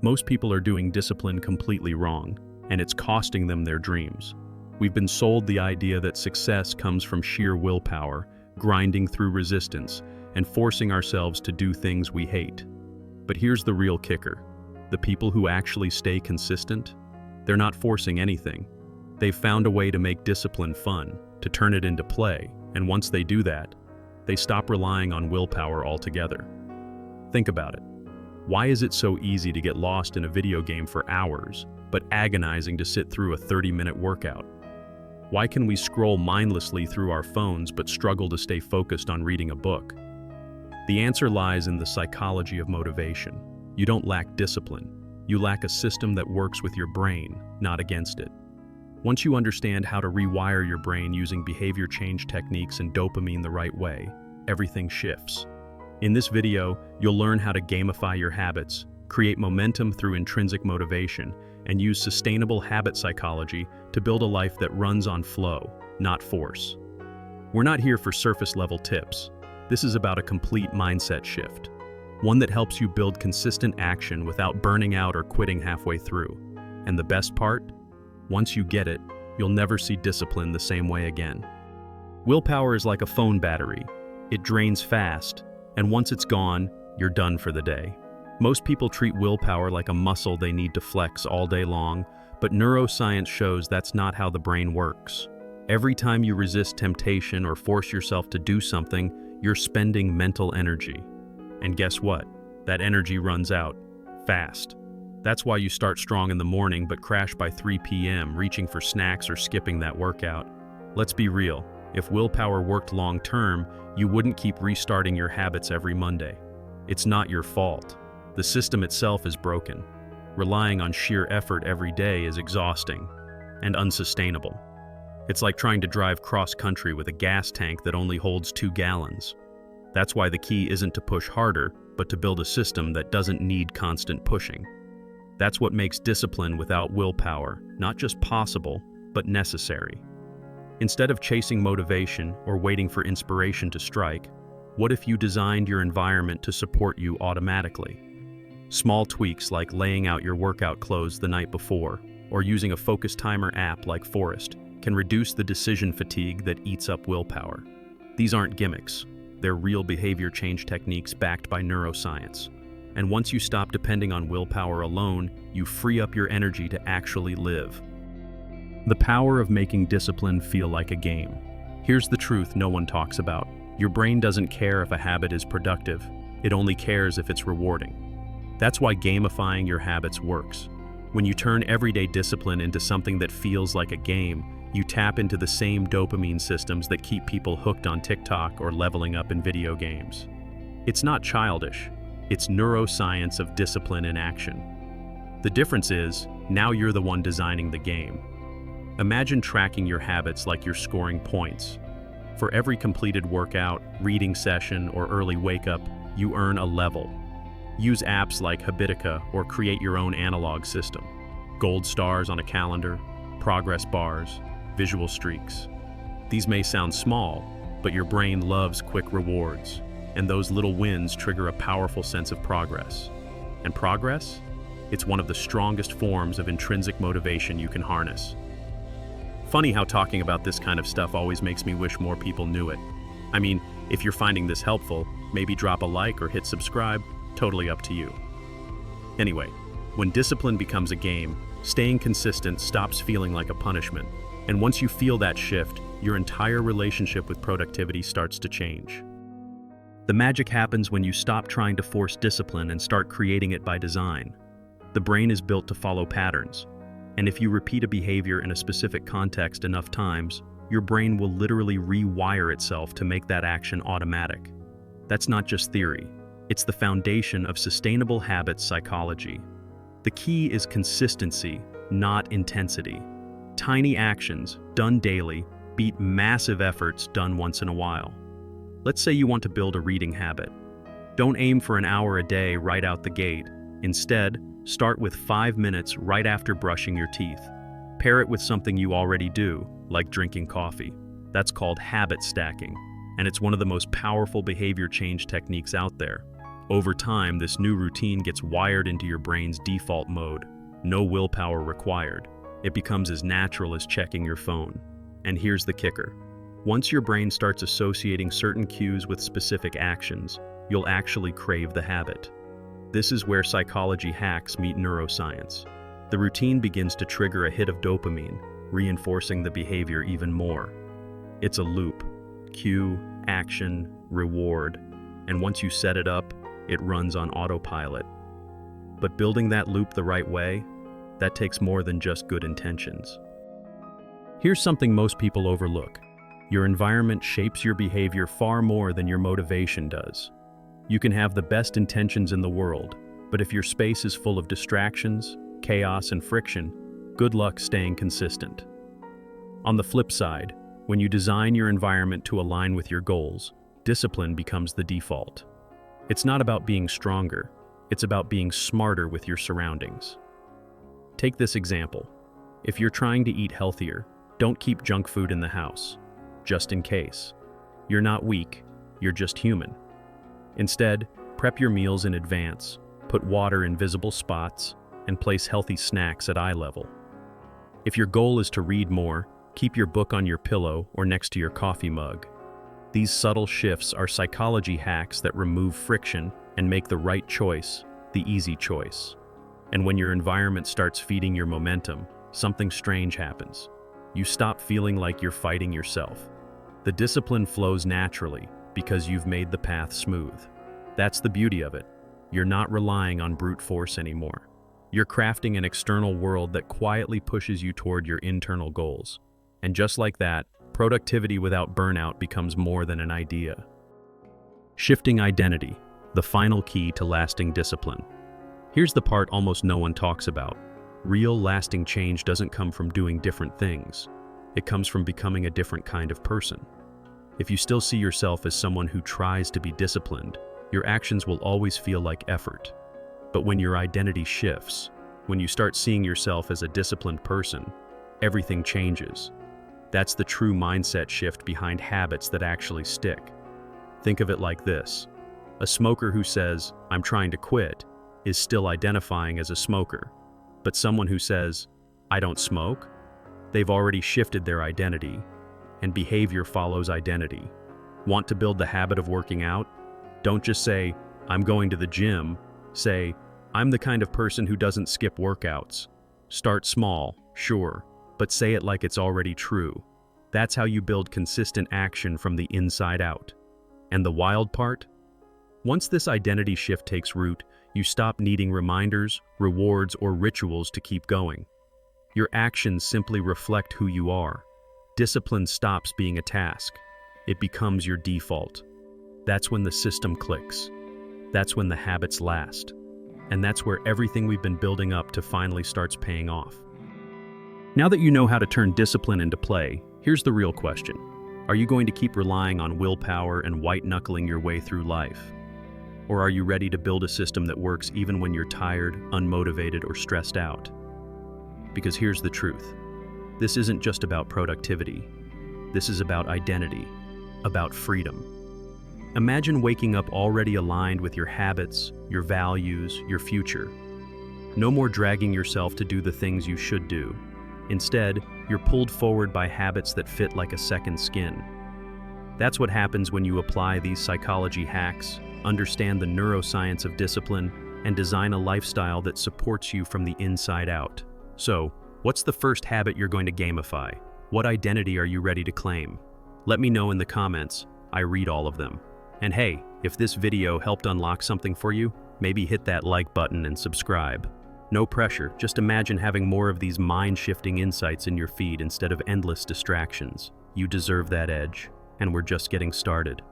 Most people are doing discipline completely wrong, and it's costing them their dreams. We've been sold the idea that success comes from sheer willpower, grinding through resistance, and forcing ourselves to do things we hate. But here's the real kicker. The people who actually stay consistent, they're not forcing anything. They've found a way to make discipline fun, to turn it into play, and once they do that, they stop relying on willpower altogether. Think about it. Why is it so easy to get lost in a video game for hours, but agonizing to sit through a 30-minute workout? Why can we scroll mindlessly through our phones but struggle to stay focused on reading a book? The answer lies in the psychology of motivation. You don't lack discipline. You lack a system that works with your brain, not against it. Once you understand how to rewire your brain using behavior change techniques and dopamine the right way, everything shifts. In this video, you'll learn how to gamify your habits, create momentum through intrinsic motivation, and use sustainable habit psychology to build a life that runs on flow, not force. We're not here for surface-level tips. This is about a complete mindset shift, one that helps you build consistent action without burning out or quitting halfway through. And the best part? Once you get it, you'll never see discipline the same way again. Willpower is like a phone battery. It drains fast, and once it's gone, you're done for the day. Most people treat willpower like a muscle they need to flex all day long, but neuroscience shows that's not how the brain works. Every time you resist temptation or force yourself to do something, you're spending mental energy. And guess what? That energy runs out fast. That's why you start strong in the morning but crash by 3 p.m., reaching for snacks or skipping that workout. Let's be real. If willpower worked long-term, you wouldn't keep restarting your habits every Monday. It's not your fault. The system itself is broken. Relying on sheer effort every day is exhausting and unsustainable. It's like trying to drive cross-country with a gas tank that only holds 2 gallons. That's why the key isn't to push harder, but to build a system that doesn't need constant pushing. That's what makes discipline without willpower not just possible, but necessary. Instead of chasing motivation or waiting for inspiration to strike, what if you designed your environment to support you automatically? Small tweaks like laying out your workout clothes the night before or using a focus timer app like Forest can reduce the decision fatigue that eats up willpower. These aren't gimmicks. They're real behavior change techniques backed by neuroscience. And once you stop depending on willpower alone, you free up your energy to actually live. The power of making discipline feel like a game. Here's the truth no one talks about. Your brain doesn't care if a habit is productive. It only cares if it's rewarding. That's why gamifying your habits works. When you turn everyday discipline into something that feels like a game, you tap into the same dopamine systems that keep people hooked on TikTok or leveling up in video games. It's not childish. It's neuroscience of discipline in action. The difference is, now you're the one designing the game. Imagine tracking your habits like you're scoring points. For every completed workout, reading session, or early wake-up, you earn a level. Use apps like Habitica or create your own analog system. Gold stars on a calendar, progress bars, visual streaks. These may sound small, but your brain loves quick rewards, and those little wins trigger a powerful sense of progress. And progress? It's one of the strongest forms of intrinsic motivation you can harness. Funny how talking about this kind of stuff always makes me wish more people knew it. I mean, if you're finding this helpful, maybe drop a like or hit subscribe, totally up to you. Anyway, when discipline becomes a game, staying consistent stops feeling like a punishment. And once you feel that shift, your entire relationship with productivity starts to change. The magic happens when you stop trying to force discipline and start creating it by design. The brain is built to follow patterns. And if you repeat a behavior in a specific context enough times, your brain will literally rewire itself to make that action automatic. That's not just theory. It's the foundation of sustainable habits psychology. The key is consistency, not intensity. Tiny actions, done daily, beat massive efforts done once in a while. Let's say you want to build a reading habit. Don't aim for an hour a day right out the gate. Instead, start with 5 minutes right after brushing your teeth. Pair it with something you already do, like drinking coffee. That's called habit stacking, and it's one of the most powerful behavior change techniques out there. Over time, this new routine gets wired into your brain's default mode. No willpower required. It becomes as natural as checking your phone. And here's the kicker. Once your brain starts associating certain cues with specific actions, you'll actually crave the habit. This is where psychology hacks meet neuroscience. The routine begins to trigger a hit of dopamine, reinforcing the behavior even more. It's a loop. Cue, action, reward. And once you set it up, it runs on autopilot. But building that loop the right way, that takes more than just good intentions. Here's something most people overlook. Your environment shapes your behavior far more than your motivation does. You can have the best intentions in the world, but if your space is full of distractions, chaos, and friction, good luck staying consistent. On the flip side, when you design your environment to align with your goals, discipline becomes the default. It's not about being stronger, it's about being smarter with your surroundings. Take this example. If you're trying to eat healthier, don't keep junk food in the house, just in case. You're not weak, you're just human. Instead, prep your meals in advance, put water in visible spots, and place healthy snacks at eye level. If your goal is to read more, keep your book on your pillow or next to your coffee mug. These subtle shifts are psychology hacks that remove friction and make the right choice the easy choice. And when your environment starts feeding your momentum, something strange happens. You stop feeling like you're fighting yourself. The discipline flows naturally because you've made the path smooth. That's the beauty of it. You're not relying on brute force anymore. You're crafting an external world that quietly pushes you toward your internal goals. And just like that, productivity without burnout becomes more than an idea. Shifting identity, the final key to lasting discipline. Here's the part almost no one talks about. Real lasting change doesn't come from doing different things. It comes from becoming a different kind of person. If you still see yourself as someone who tries to be disciplined, your actions will always feel like effort. But when your identity shifts, when you start seeing yourself as a disciplined person, everything changes. That's the true mindset shift behind habits that actually stick. Think of it like this. A smoker who says, "I'm trying to quit," is still identifying as a smoker. But someone who says, "I don't smoke," they've already shifted their identity, and behavior follows identity. Want to build the habit of working out? Don't just say, "I'm going to the gym." Say, "I'm the kind of person who doesn't skip workouts." Start small, sure, but say it like it's already true. That's how you build consistent action from the inside out. And the wild part? Once this identity shift takes root, you stop needing reminders, rewards, or rituals to keep going. Your actions simply reflect who you are. Discipline stops being a task. It becomes your default. That's when the system clicks. That's when the habits last. And that's where everything we've been building up to finally starts paying off. Now that you know how to turn discipline into play, here's the real question. Are you going to keep relying on willpower and white-knuckling your way through life? Or are you ready to build a system that works even when you're tired, unmotivated, or stressed out? Because here's the truth. This isn't just about productivity. This is about identity, about freedom. Imagine waking up already aligned with your habits, your values, your future. No more dragging yourself to do the things you should do. Instead, you're pulled forward by habits that fit like a second skin. That's what happens when you apply these psychology hacks, understand the neuroscience of discipline, and design a lifestyle that supports you from the inside out. So, what's the first habit you're going to gamify? What identity are you ready to claim? Let me know in the comments. I read all of them. And hey, if this video helped unlock something for you, maybe hit that like button and subscribe. No pressure, just imagine having more of these mind-shifting insights in your feed instead of endless distractions. You deserve that edge, and we're just getting started.